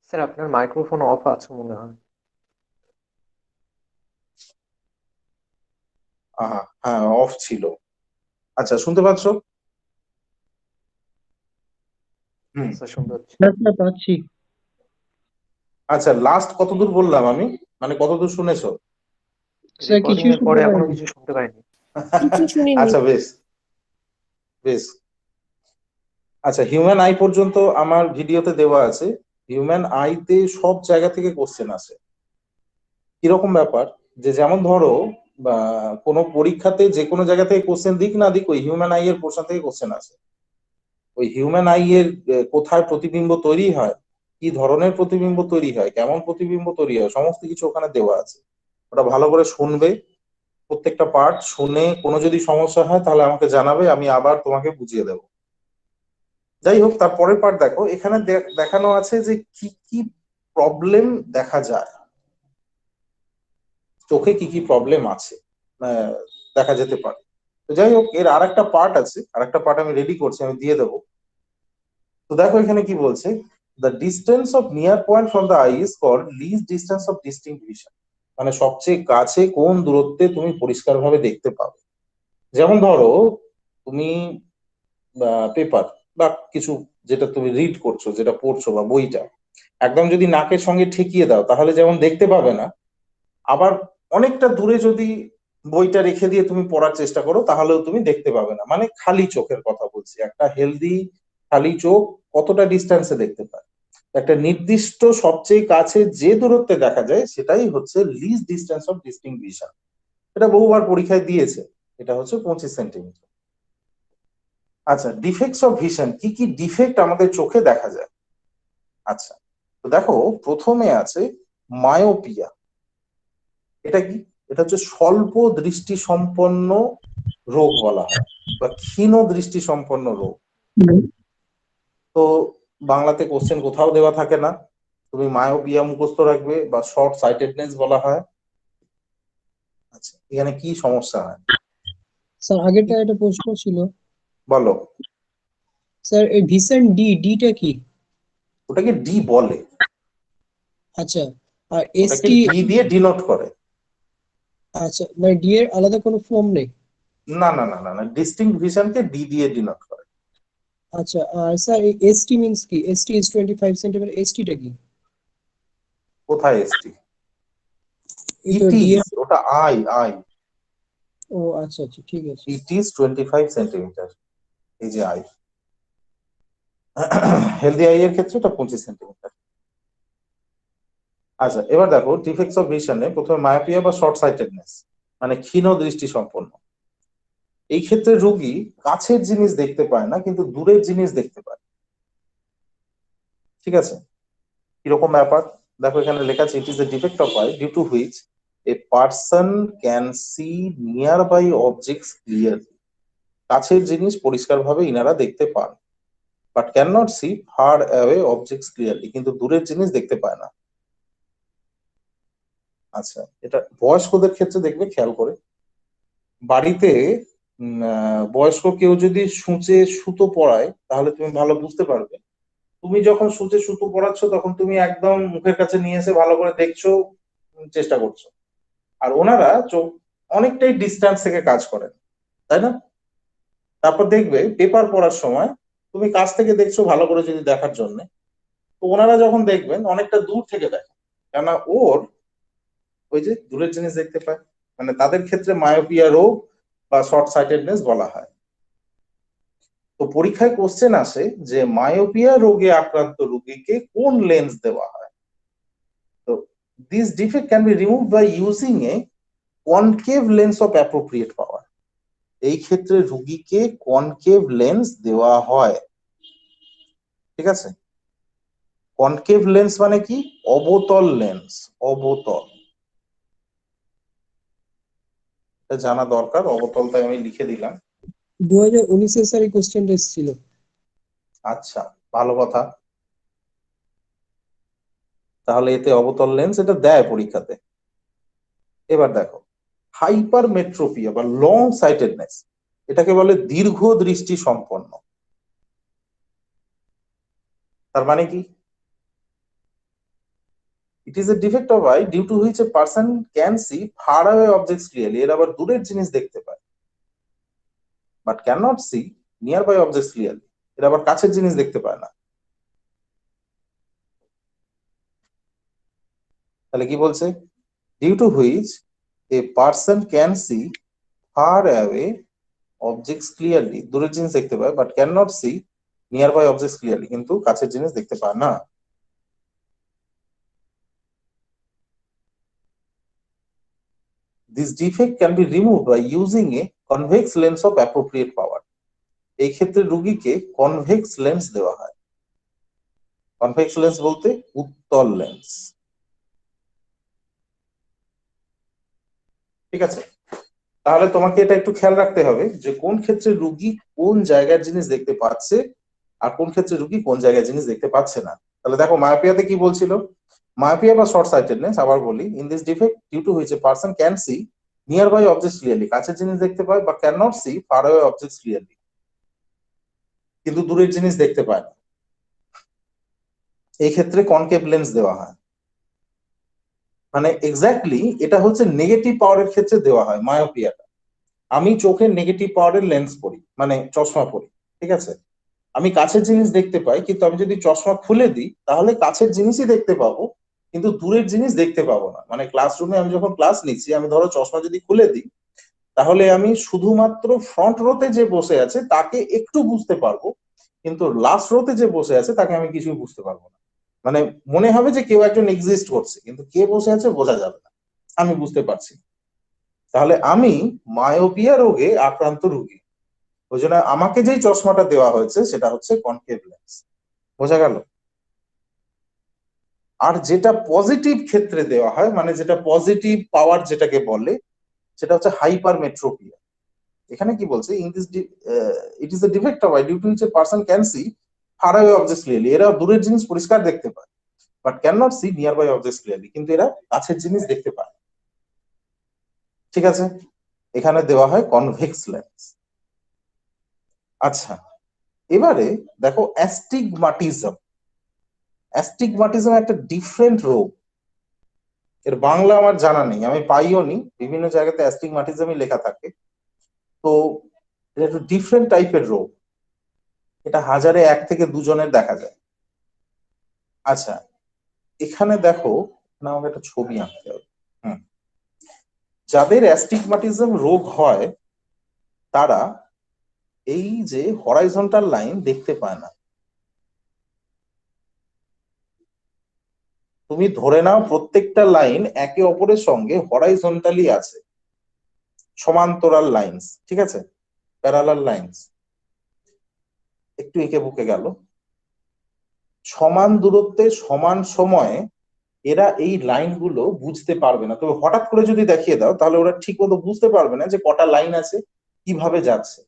Sir আপনার microphone of আছে মনে হয়। হ্যাঁ, অফ ছিল। আচ্ছা, শুনতে পাচ্ছ? হুম। স্যার শুনতে পাচ্ছি। হ্যাঁ স্যার পাচ্ছি। আচ্ছা, লাস্ট কতদূর বললাম আমি? মানে কতদূর শুনেছো? স্যার রেকর্ডিং কিছুই এর শুনতে পরে এখনো পাইনি। কিছু শুনতে পাইনি। কিছু শুনিনি। আচ্ছা, বেশ বেশ। আচ্ছা, হিউম্যান আই পর্যন্ত আমার ভিডিওতে দেওয়া আছে। হিউম্যান আইতে সব জায়গা থেকে কোশ্চেন আসে। কিরকম ব্যাপার, যে যেমন ধরো বা কোনো পরীক্ষাতে যে কোনো জায়গা থেকে কোশ্চেন দিক না দিক, ওই হিউম্যান আই এর পোর্শন থেকে কোশ্চেন আসে। ওই হিউম্যান আই এর কোথায় প্রতিবিম্ব তৈরি হয়, কি ধরনের প্রতিবিম্ব তৈরি হয়, কেমন প্রতিবিম্ব তৈরি হয়, সমস্ত কিছু ওখানে দেওয়া আছে। ওটা ভালো করে শুনবে, প্রত্যেকটা পার্ট শুনে কোনো যদি সমস্যা হয় তাহলে আমাকে জানাবে, আমি আবার তোমাকে বুঝিয়ে দেবো। যাই হোক, তারপরের পার্ট দেখো, এখানে দেখানো আছে যে কি কি প্রবলেম দেখা যায়, চোখে কি কি প্রবলেম আছে, আহ, দেখা যেতে পারে। তো যাই হোক, এর আর একটা পার্ট আছে, আর একটা পার্ট আমি রেডি করছি, আমি দিয়ে দেবো। তো দেখো এখানে কি বলছে, the distance of near point from the eye is called least distance of distinct vision. মানে সবচেয়ে কাছে কোন দূরত্বে তুমি পরিষ্কারভাবে দেখতে পাবে। যেমন ধরো, তুমি পেপার বা কিছু যেটা তুমি রিড করছো, যেটা পড়ছো, বা বইটা একদম যদি নাকের সঙ্গে ঠেকিয়ে দাও তাহলে যেমন দেখতে পাবে না, আবার অনেকটা দূরে যদি বইটা রেখে দিয়ে তুমি পড়ার চেষ্টা করো তাহলেও তুমি দেখতে পাবে না। মানে খালি চোখের কথা বলছি, একটা হেলদি খালি চোখ কতটা ডিস্টেন্সে দেখতে পায়। একটা নির্দিষ্ট সবচেয়ে কাছে যে দূরত্বে দেখা যায় সেটাই হচ্ছে least distance of distinct vision. এটা বহুবার পরীক্ষায় দিয়েছে। এটা হচ্ছে 25 সেন্টিমিটার। আচ্ছা, ডিফেক্টস অফ ভিশন, কি কি ডিফেক্ট আমাদের চোখে দেখা যায়। আচ্ছা, তো দেখো প্রথমে আছে মায়োপিয়া। এটা কি? এটা হচ্ছে স্বল্প দৃষ্টি সম্পন্ন রোগ বলা হয়, বা ক্ষীণ দৃষ্টি সম্পন্ন রোগ। তো বাংলাতে কোশ্চেন কোথাও দেওয়া থাকে না, তুমি মায়োপিয়া মুখস্থ রাখবে, বা শর্ট সাইটেডনেস বলা হয়। আচ্ছা, এখানে কি সমস্যা হয়? স্যার আগেরটা একটা প্রশ্ন ছিল। বলো। স্যার এই ভিসেন্ট ডিটা কি? ওটাকে ডি বলে। আচ্ছা। আর ওটাকে এসটি? ডি দিয়ে ডিনোট করে। আচ্ছা, মানে ডি এর আলাদা কোনো ফর্ম নেই? না না না না না, ডিস্টিংক্ট ভিশনকে ডি দিয়ে ডিনোট করে। আচ্ছা, আর স্যার এই এসটি মিন্স কি? এসটি ইজ 25 সেন্টিমিটার, এসটিটা কি? কোথায় এসটি? এই তো ইট ডি ইজ, এর। ওটা আই আই। ও আচ্ছা আচ্ছা, ঠিক আছে। It is 25 centimetre. এই যে আই, হেলদি আই এর ক্ষেত্রে এটা 25 সেন্টিমিটার। আচ্ছা, এবার দেখো ডিফেক্টস অফ ভিশনে প্রথমে মায়োপিয়া বা শর্ট সাইটেডনেস, মানে ক্ষীণ দৃষ্টি সম্পন্ন। এই ক্ষেত্রে রোগী কাছের জিনিস দেখতে পায় না, কিন্তু দূরের জিনিস দেখতে পায়। ঠিক আছে? কিরকম ব্যাপার? দেখো এখানে লেখা আছে, it is a defect of eye due to which a person can see nearby objects clearly. কাছের জিনিস পরিষ্কারভাবে ইনারা দেখতে পান, but can not see far away objects clearly, কিন্তু দূরের জিনিস দেখতে পায় না। আচ্ছা, এটা বয়স্কদের ক্ষেত্রে দেখবে, খেয়াল করে বাড়িতে বয়স্ক কেউ যদি সূচে সুতো পরায় তাহলে তুমি ভালো বুঝতে পারবে। তুমি যখন সূচে সুতো পরাচ্ছ তখন তুমি একদম মুখের কাছে নিয়ে এসে ভালো করে দেখছো, চেষ্টা করছো। আর ওনারা চোখ অনেকটাই ডিস্টেন্স থেকে কাজ করেন, তাই না? তারপর দেখবে পেপার পড়ার সময় তুমি কাছ থেকে দেখছো ভালো করে যদি দেখার জন্য, তো ওনারা যখন দেখবেন অনেকটা দূর থেকে দেখেন, কেননা ওর ওই যে দূরের জিনিস দেখতে পায়। মানে তাদের ক্ষেত্রে মায়োপিয়া রোগ বা শর্ট সাইটেডনেস বলা হয়। তো পরীক্ষায় কোশ্চেন আসে যে মায়োপিয়া রোগে আক্রান্ত রোগীকে কোন লেন্স দেওয়া হয়। তো this defect can be remove by using a concave lens of appropriate power. এই ক্ষেত্রে রোগীকে কনকেভ লেন্স দেওয়া হয়। ঠিক আছে? কনকেভ লেন্স মানে কি? অবতল লেন্স, অবতল। এটা জানা দরকার, অবতলটাই আমি লিখে দিলাম। 2019 স্যার এই কোশ্চেনটা এসেছিল। আচ্ছা, ভালো কথা। তাহলে এতে অবতল লেন্স এটা দেয় পরীক্ষাতে। এবার দেখো, হাইপার মেট্রোপিয়া বা লং সাইটেডনেস, এটাকে বলে দীর্ঘ দৃষ্টি সম্পন্ন। তার মানে কি? It is a defect of eye due to which a person can see far away objects clearly. এর আবার দূরের জিনিস দেখতে পায়, but can not see nearby objects clearly. এর আবার কাছের জিনিস দেখতে পায় না। তাহলে কি বলছে? Due to which a person can see far away objects clearly, দূরের জিনিস দেখতে পায়, but can not see nearby objects clearly, কিন্তু কাছের জিনিস দেখতে পায় না। This defect can be removed by using a convex lens of appropriate power. এই ক্ষেত্রে রোগীকে কনভেক্স লেন্স দেওয়া হয়। কনভেক্স লেন্স বলতে উত্তল লেন্স। ঠিক আছে, তাহলে তোমাকে এটা একটু খেয়াল রাখতে হবে যে কোন ক্ষেত্রে রোগী কোন জায়গার জিনিস দেখতে পাচ্ছে আর কোন ক্ষেত্রে রোগী কোন জায়গার জিনিস দেখতে পাচ্ছে না। তাহলে দেখো মায়োপিয়াতে কি বলছিল? মায়োপিয়া বা শর্ট সাইটেডনেস, আবার বলি, in this defect due to which a person can see nearby objects clearly, কাছের জিনিস দেখতে পায়, বা can not see far away objects clearly, কিন্তু দূরের জিনিস দেখতে পায় না। এই ক্ষেত্রে কনকেভ লেন্স দেওয়া হয়। মানে এক্স্যাক্টলি এটা হচ্ছে নেগেটিভ পাওয়ারের ক্ষেত্রে দেওয়া হয় মায়োপিয়াটা। আমি চোখে নেগেটিভ পাওয়ারের লেন্স পরি, মানে চশমা পরি, ঠিক আছে, আমি কাছের জিনিস দেখতে পাই, কিন্তু আমি যদি চশমা খুলে দিই তাহলে কাছের জিনিসই দেখতে পাবো, কিন্তু দূরের জিনিস দেখতে পাবো না। মানে ক্লাসরুমে আমি যখন ক্লাস নিচ্ছি, আমি ধরো চশমা যদি খুলে দিই, তাহলে আমি শুধুমাত্র ফ্রন্ট রোতে যে বসে আছে তাকে একটু বুঝতে পারবো, কিন্তু লাস্ট রোতে যে বসে আছে তাকে আমি কিছুই বুঝতে পারবো না। মানে মনে হবে যে কেউ একজন এক্সিস্ট করছে, কিন্তু কে বসে আছে বোঝা যাবে না, আমি বুঝতে পারছি। তাহলে আমি মায়োপিয়া রোগে আক্রান্ত রোগী, ওই জন্য আমাকে যেই চশমাটা দেওয়া হয়েছে সেটা হচ্ছে কনকেভ লেন্স। বোঝা গেল? আর যেটা পজিটিভ ক্ষেত্রে দেওয়া হয়, মানে যেটা পজিটিভ পাওয়ার যেটাকে বলে, সেটা হচ্ছে হাইপারমেট্রোপিয়া। এখানে কি বলছে? In this it is a defect of eye due to which a person can see far away objects clearly. এরা দূরের জিনিস পরিষ্কার দেখতে পায়, but can not see nearby objects clearly, কিন্তু এরা কাছের জিনিস দেখতে পায়। ঠিক আছে, এখানে দেওয়া হয় কনভেক্স লেন্স। আচ্ছা, এবারে দেখো অ্যাস্টিগমাটিজম। অ্যাস্টিগমাটিজম একটা ডিফারেন্ট রোগ। এর বাংলা আমার জানা নেই, আমি পাইও নি, বিভিন্ন জায়গাতে অ্যাস্টিগমাটিজমই লেখা থাকে। তো এটা একটু ডিফারেন্ট টাইপের রোগ, এটা হাজারে 1 থেকে 2 জনের দেখা যায়। আচ্ছা, এখানে দেখো না, আমাকে একটা ছবি আঁকতে হবে। যাদের অ্যাস্টিগমাটিজম রোগ হয় তারা এই যে হরাইজন্টাল লাইন দেখতে পায় না। তুমি ধরে নাও প্রত্যেকটা লাইন একে অপরের সঙ্গে হরাইজন্টালি আছে, সমান্তরাল লাইন্স, ঠিক আছে, প্যারালাল লাইন্স। একটু এঁকে বুকে গেল, সমান দূরত্বে সমান সময়ে এরা এই লাইনগুলো বুঝতে পারবে না। তবে হঠাৎ করে যদি দেখিয়ে দাও তাহলে ওরা ঠিক মতো বুঝতে পারবে না যে কটা লাইন আছে, কিভাবে যাচ্ছে।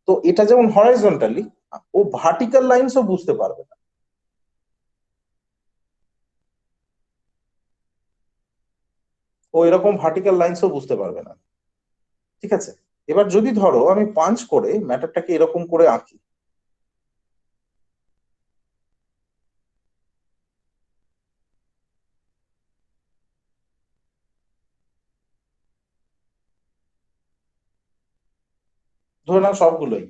তো এটা যেমন হরাইজন্টালি, ও ভার্টিক্যাল লাইন্সও বুঝতে পারবে না। ও এরকম ভার্টিক্যাল লাইন্সও বুঝতে পারবে না। ঠিক আছে, এবার যদি ধরো আমি পাঞ্চ করে ম্যাটারটাকে এরকম করে আঁকি, ধরে নাও সবগুলোই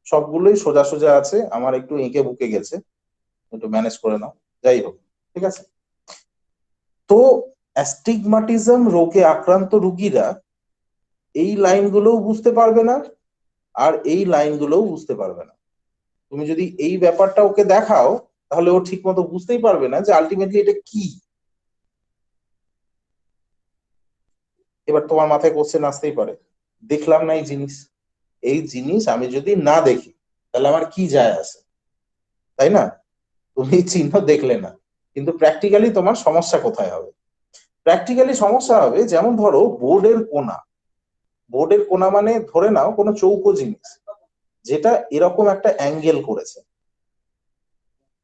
সবগুলোই সোজা সোজা আছে, আমার একটু এঁকে বুকে গেছে, একটু ম্যানেজ করে নাও, যাই হোক, ঠিক আছে। তো অ্যাস্টিগমাটিজম রোগে আক্রান্ত রোগীরা এই লাইনগুলোও বুঝতে পারবে না, আর এই লাইনগুলোও বুঝতে পারবে না। তুমি যদি এই ব্যাপারটা ওকে দেখাও তাহলে ও ঠিক মতো বুঝতেই পারবে না যে আলটিমেটলি এটা কি। এবার তোমার মাথায় কোশ্চেন আসতেই পারে, দেখলাম না এই জিনিস, এই জিনিস আমি যদি না দেখি তাহলে আমার কি যায় আসে, তাই না? তুমি চিহ্ন দেখলে না, কিন্তু প্র্যাকটিক্যালি তোমার সমস্যা কোথায় হবে? প্র্যাকটিক্যালি সমস্যা হবে, যেমন ধরো বোর্ডের কোণা। বোর্ডের কোণা মানে ধরে নাও কোনো চৌকো জিনিস যেটা এরকম একটা অ্যাঙ্গেল করেছে,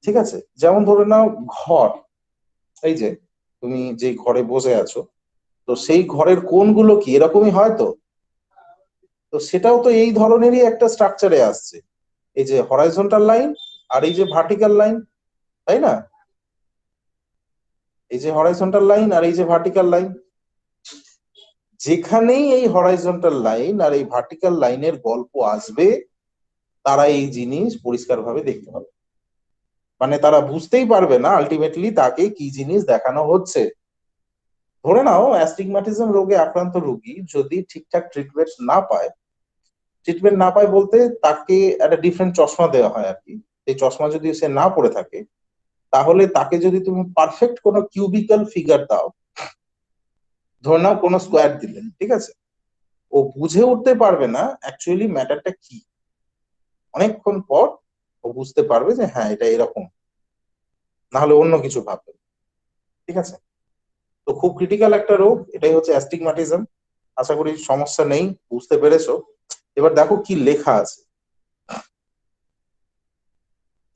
ঠিক আছে, যেমন ধরে নাও ঘর, এই যে তুমি যে ঘরে বসে আছো, তো সেই ঘরের কোণগুলো কি এরকমই হয়? তো তো সেটাও তো এই ধরনেরই একটা স্ট্রাকচারে আসছে, এই যে হরাইজন্টাল লাইন আর এই যে ভার্টিক্যাল লাইন, তাই না? এই যে হরাইজন্টাল লাইন আর এই যে ভার্টিক্যাল লাইন, যেখানেই এই হরাইজন্টাল লাইন আর এই ভার্টিক্যাল লাইনের গল্প আসবে তারা এই জিনিস পরিষ্কারভাবে দেখতে পাবে, মানে তারা বুঝতেই পারবে না আলটিমেটলি তাকে কি জিনিস দেখানো হচ্ছে। ধরে নাও অ্যাস্টিগম্যাটিজম রোগে আক্রান্ত রোগী যদি ঠিকঠাক ট্রিটমেন্ট না পায় বলতে তাকে একটা ডিফারেন্ট চশমা দেওয়া হয় আর কি। এই চশমা যদি সে না পড়ে থাকে তাহলে তাকে যদি তুমি পারফেক্ট কোনো কিউবিক্যাল ফিগার দাও, ধরে নাও কোনো স্কোয়ার দিলে, ঠিক আছে, ও বুঝে উঠতে পারবে না অ্যাকচুয়ালি ম্যাটারটা কি। অনেকক্ষণ পর ও বুঝতে পারবে যে হ্যাঁ এটা এরকম, না হলে অন্য কিছু ভাববে, ঠিক আছে। তো খুব ক্রিটিক্যাল একটা রোগ, এটাই হচ্ছে অ্যাস্টিগম্যাটিজম। আশা করি সমস্যা নেই, বুঝতে পেরেছো। এবার দেখো কি লেখা আছে।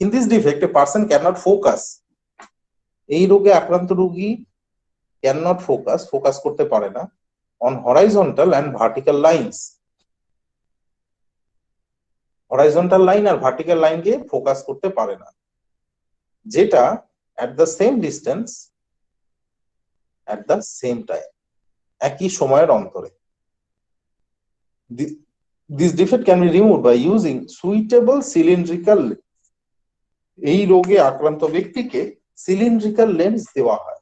In this defect A person can not focus. এই রোগে আক্রান্ত রোগী ক্যান নট ফোকাস করতে পারে না on horizontal and vertical lines. Horizontal line আর ভার্টিক্যাল লাইনকে ফোকাস করতে পারে না, যেটা at the same distance at the same time, একই সময়ের অন্তরে। This defect can be removed by using suitable cylindrical. এই রোগে আক্রান্ত ব্যক্তিকে সিলিন্ড্রিক্যাল লেন্স দেওয়া হয়।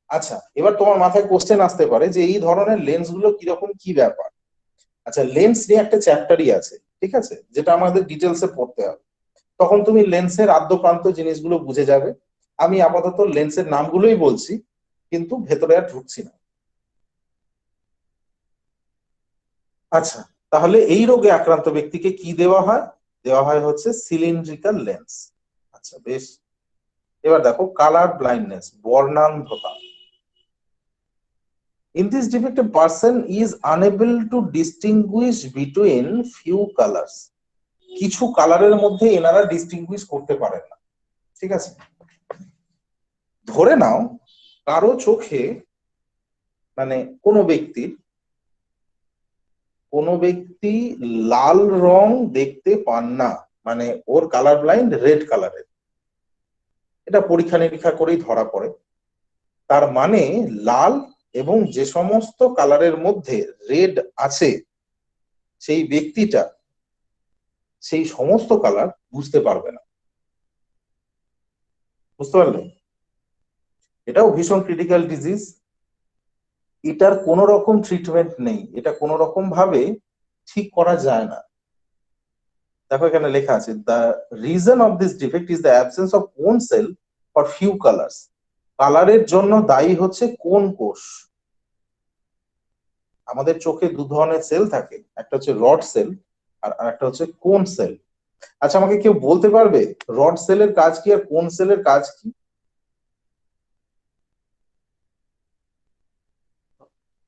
আচ্ছা, এবার তোমার মাথায় কোশ্চেন আসতে পারে যে এই ধরনের লেন্স গুলো কিরকম, কি ব্যাপার। আচ্ছা, লেন্স নিয়ে একটা চ্যাপ্টারই আছে, ঠিক আছে, যেটা আমাদের ডিটেলসে পড়তে হবে। তখন তুমি লেন্সের আদ্যপ্রান্ত জিনিসগুলো বুঝে যাবে। আমি আপাতত লেন্সের নামগুলোই বলছি, কিন্তু ভেতরে আর ঢুকছি না। আচ্ছা, তাহলে এই রোগে আক্রান্ত ব্যক্তিকে কি দেওয়া হয়? দেওয়া হয় হচ্ছে সিলিন্ড্রিক্যাল লেন্স। আচ্ছা বেশ, এবার দেখো কালার ব্লাইন্ডনেস, বর্ণান্ধতা। In this defect, a person is unable to distinguish between few colors. কিছু কালারের মধ্যে এনারা ডিস্টিংগুইশ করতে পারেন না, ঠিক আছে। ধরে নাও কারো চোখে, মানে কোনো ব্যক্তি লাল রং দেখতে পান না, মানে ওর কালার ব্লাইন্ড রেড কালারের, এটা পরীক্ষা নিরীক্ষা করেই ধরা পড়ে। তার মানে লাল এবং যে সমস্ত কালারের মধ্যে রেড আছে সেই ব্যক্তিটা সেই সমস্ত কালার বুঝতে পারবে না। বুঝতে পারলে? এটাও ভীষণ ক্রিটিক্যাল ডিজিজ। এটার কোন রকম ট্রিটমেন্ট নেই, এটা কোন রকম ভাবে ঠিক করা যায় না। দেখো এখানে লেখা আছে, the reason of this defect is the absence of কোন সেল ফর ফিউ কালার্স। কালারের জন্য দায়ী হচ্ছে কোন কোষ। আমাদের চোখে দু ধরনের সেল থাকে, একটা হচ্ছে রড সেল আর একটা হচ্ছে কোন সেল। আচ্ছা, আমাকে কেউ বলতে পারবে রড সেলের কাজ কি আর কোন সেলের কাজ কি?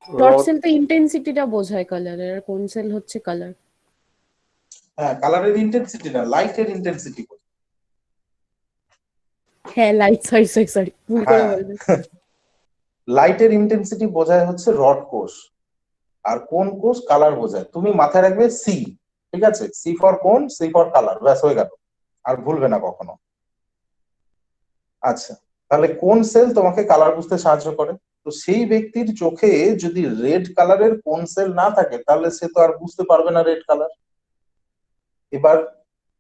ডট রড সেল তো ইন্টেন্সিটিটা বোঝায় কালারের, আর কোন সেল হচ্ছে কালার। হ্যাঁ, কালারের ইন্টেন্সিটি না, লাইটের ইন্টেন্সিটি। হ্যাঁ, লাইট, সরি ভুল করে হ্যাঁ, বলবে। লাইটের ইন্টেন্সিটি বোঝায় হচ্ছে রড কোষ, আর কোন কোষ কালার বোঝায়। তুমি মাথায় রাখবে সি, ঠিক আছে, সি ফর কোন, সি ফর কালার, ব্যাস হয়ে গেল, আর ভুলবে না কখনো। আচ্ছা, তাহলে কোন সেল তোমাকে কালার বুঝতে সাহায্য করে? তো সেই ব্যক্তির চোখে যদি রেড কালারের কোন সেল না থাকে তাহলে সে তো আর বুঝতে পারবে না রেড কালার। এবার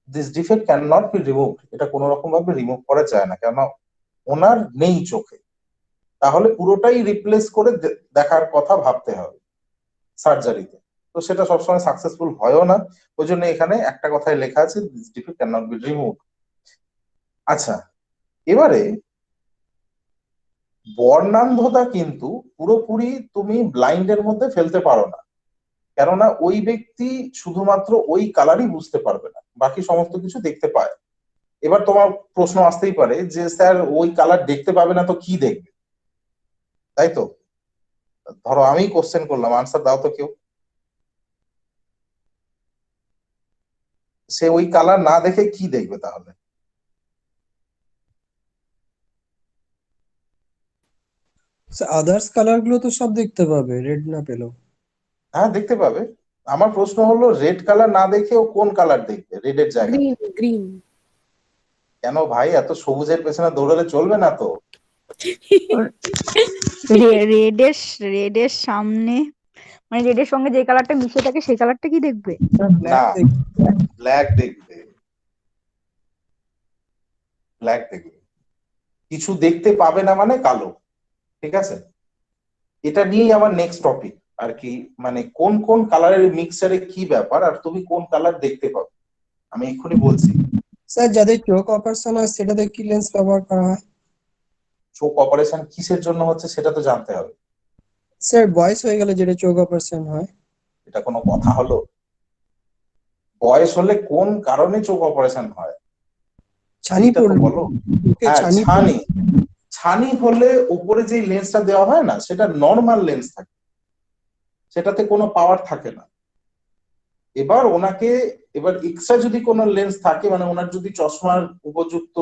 this defect can not be remove, এটা কোন রকম ভাবে রিমুভ করা যায় না, কেন ওনার নেই চোখে। তাহলে পুরোটাই রিপ্লেস করে দেখার কথা ভাবতে হবে সার্জারিতে। তো সেটা সবসময় সাকসেসফুল হয়ও না। ওই জন্য এখানে একটা কথাই লেখা আছে, this defect can not be remove. আচ্ছা, এবারে বর্ণান্ধতা কিন্তু পুরোপুরি তুমি ব্লাইন্ডের মধ্যে ফেলতে পারো না, কেননা ওই ব্যক্তি শুধুমাত্র ওই কালারই বুঝতে পারবে না, বাকি সমস্ত কিছু দেখতে পায়। এবার তোমার প্রশ্ন আসতেই পারে যে স্যার ওই কালার দেখতে পাবে না তো কি দেখবে, তাই তো? ধরো আমি কোশ্চেন করলাম, আনসার দাও তো কেউ। সে ওই কালার না দেখে কি দেখবে তাহলে? আদার্স কালার গুলো তো সব দেখতে পাবে, রেড না পেলেও। হ্যাঁ, দেখতে পাবে। আমার প্রশ্ন হলো রেড কালার না দেখে ও কোন কালার দেখবে রেডের জায়গায়? গ্রিন। কেন ভাই, এত সবুজের পেছনে দৌড়ালে চলবে না তো। রেডের রেডের সামনে, মানে রেডের সঙ্গে যে কালারটা মিশে থাকে সেই কালারটা কি দেখবে? না, ব্ল্যাক ব্ল্যাক দেখবে, ব্ল্যাক দেখবে। কিছু দেখতে পাবে না মানে কালো। ঠিক আছে, এটা নিয়েই আমার নেক্সট টপিক আর কি, মানে কোন কোন কালারের মিক্সারে কি ব্যাপার আর তুমি কোন কালার দেখতে পাবে আমি এক্ষুনি বলছি। স্যার, যাদের চোখ অপারেশন হয় সেটাতে কি লেন্স ব্যবহার করা হয়? চোখ অপারেশন কিসের জন্য হচ্ছে সেটা তো জানতে হবে। স্যার, বয়স হয়ে গেলে যেটা চোখ অপারেশন হয়। এটা কোনো কথা হলো? বয়স হলে কোন কারণে চোখ অপারেশন হয় ছানি এইটা তো পড়লো, বলো। চোখে হ্যাঁ, ছানি পড়লো। ছানি। ছানি হলে উপরে যে লেন্সটা দেওয়া হয় না সেটা নর্মাল লেন্স থাকে, সেটাতে কোনো পাওয়ার থাকে না। এবার ওনাকে, এবার এক্সট্রা যদি কোনো লেন্স থাকে, মানে ওনার যদি চশমার উপযুক্ত,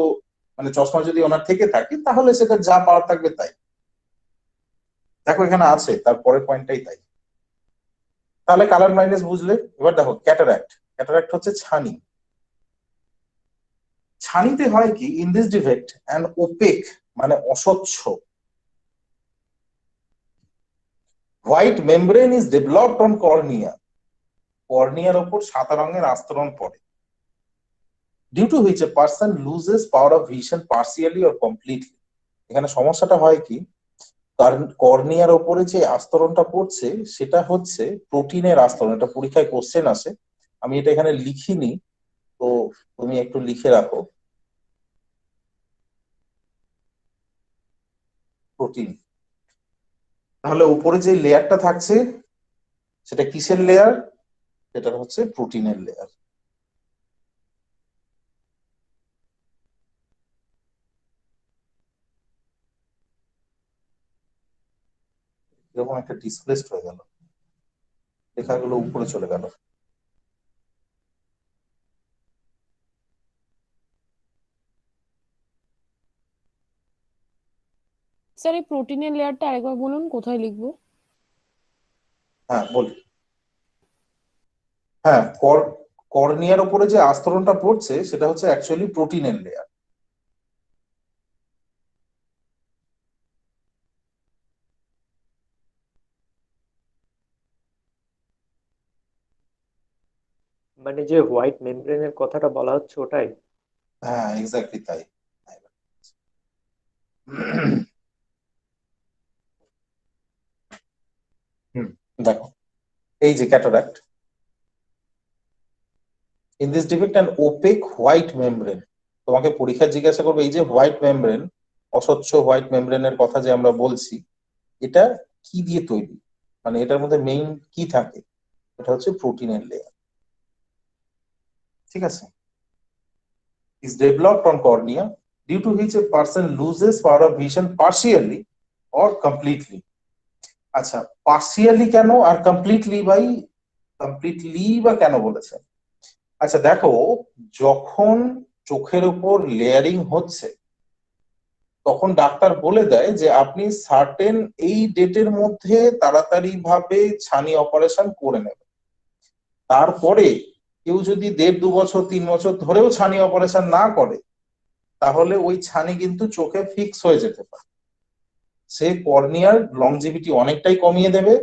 মানে চশমা যদি ওনার থেকে থাকে, তাহলে সেটা যা পাওয়ার থাকবে তাই। দেখো এখানে আছে, তার পরের পয়েন্টটাই তাই। তাহলে কালার ব্লাইন্ডনেস বুঝলে। এবার দেখো ক্যাটারাক্ট। ক্যাটারাক্ট হচ্ছে ছানি। ছানিতে হয় কি, in this defect an opaque মানে অস্বচ্ছ white membrane is developed on cornea. কর্নিয়ার ওপর সাদা রঙের আস্তরণ পড়ে, due to which a person loses power of vision partially or completely. এখানে সমস্যাটা হয় কি, কারণ কর্নিয়ার ওপরে যে আস্তরণটা পড়ছে সেটা হচ্ছে প্রোটিনের আস্তরণ। এটা পরীক্ষায় কোশ্চেন আসে, আমি এটা এখানে লিখিনি, তো তুমি একটু লিখে রাখো। প্রোটিন, তাহলে উপরে যে লেয়ারটা থাকছে সেটা কিসের লেয়ার? সেটা হচ্ছে প্রোটিনের লেয়ার। এরকম একটা ডিসপ্লেসড হয়ে গেল, লেখাগুলো উপরে চলে গেল। স্যার এই প্রোটিনের লেয়ারটা আরেকবার বলুন, কোথায় লিখবো? হ্যাঁ বলি। হ্যাঁ, কর্নিয়ার উপরে যে আস্তরণটা পড়ছে সেটা হচ্ছে অ্যাকচুয়ালি প্রোটিনের লেয়ার। মানে যে হোয়াইট মেমব্রেনের কথাটা বলা হচ্ছে ওটাই। হ্যাঁ, এক্স্যাক্টলি তাই। হুম, দেখো এই যে cataract, in this defect an opaque white membrane. তোমাকে পরীক্ষা জিজ্ঞাসা করবে এই যে হোয়াইট মেমব্রেন, অস্বচ্ছ হোয়াইট মেমব্রেনের কথা যে আমরা বলছি, এটা কি দিয়ে তৈরি, মানে এটার মধ্যে মেইন কি থাকে? এটা হচ্ছে প্রোটিনের লেয়ার। ঠিক আছে, is developed on cornea due to which a person loses power of vision partially or completely. আচ্ছা, পার্সিয়ালি কেন আর কমপ্লিটলি বাই, কমপ্লিটলি বা কেন বলেছে? আচ্ছা দেখো, যখন চোখের উপর লেয়ারিং হচ্ছে তখন ডাক্তার বলে দেয় যে আপনি সার্টেন এই ডেটের মধ্যে তাড়াতাড়ি ভাবে ছানি অপারেশন করে নেবেন। তারপরে কেউ যদি 1.5-2 বছর 3 বছর ধরেও ছানি অপারেশন না করে, তাহলে ওই ছানি কিন্তু চোখে ফিক্স হয়ে যেতে পারে, সে কর্নিয়ার লংজিভিটি অনেকটাই কমিয়ে দেবে,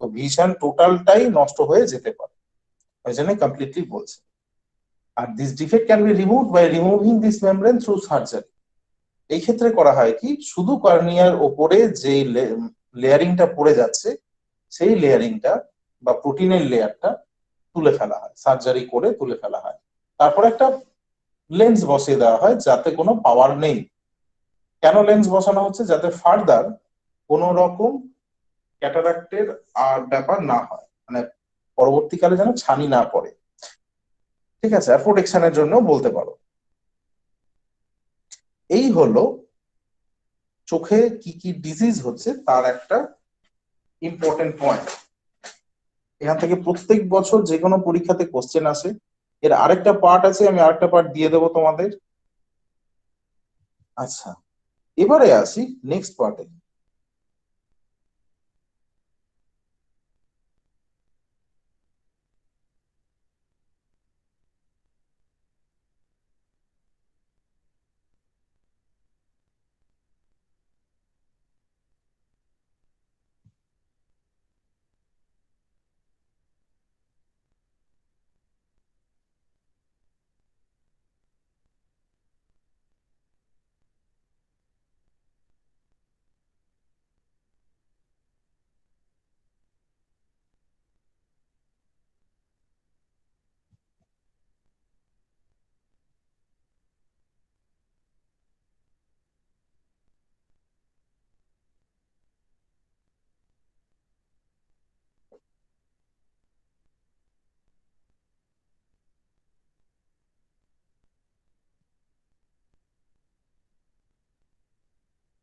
তো ভিশন টোটালটাই নষ্ট হয়ে যেতে পারে। ওই জন্য কমপ্লিটলি বলছে। আর this defect can be removed by removing this membrane through surgery. এই ক্ষেত্রে করা হয় কি, শুধু কর্নিয়ার ওপরে যে লেয়ারিংটা পড়ে যাচ্ছে সেই লেয়ারিংটা বা প্রোটিনের লেয়ারটা তুলে ফেলা হয়, সার্জারি করে তুলে ফেলা হয়। তারপর একটা লেন্স বসিয়ে দেওয়া হয় যাতে কোনো পাওয়ার নেই। কেন লেন্স বসানো হচ্ছে? যাতে ফার্দার কোন রকম ক্যাটারাক্টের আর ব্যাপার না হয়, মানে পরবর্তীকালে যেন ছানি না পড়ে। ঠিক আছে, আর প্রোটেকশনের জন্য বলতে পারো। এই হলো চোখে কি কি ডিজিজ হচ্ছে তার একটা ইম্পর্টেন্ট পয়েন্ট। এখান থেকে প্রত্যেক বছর যে কোনো পরীক্ষাতে কোশ্চেন আসে। এর আরেকটা পার্ট আছে, আমি আরেকটা পার্ট দিয়ে দেবো তোমাদের। আচ্ছা, এবারে আসি নেক্সট পার্টে।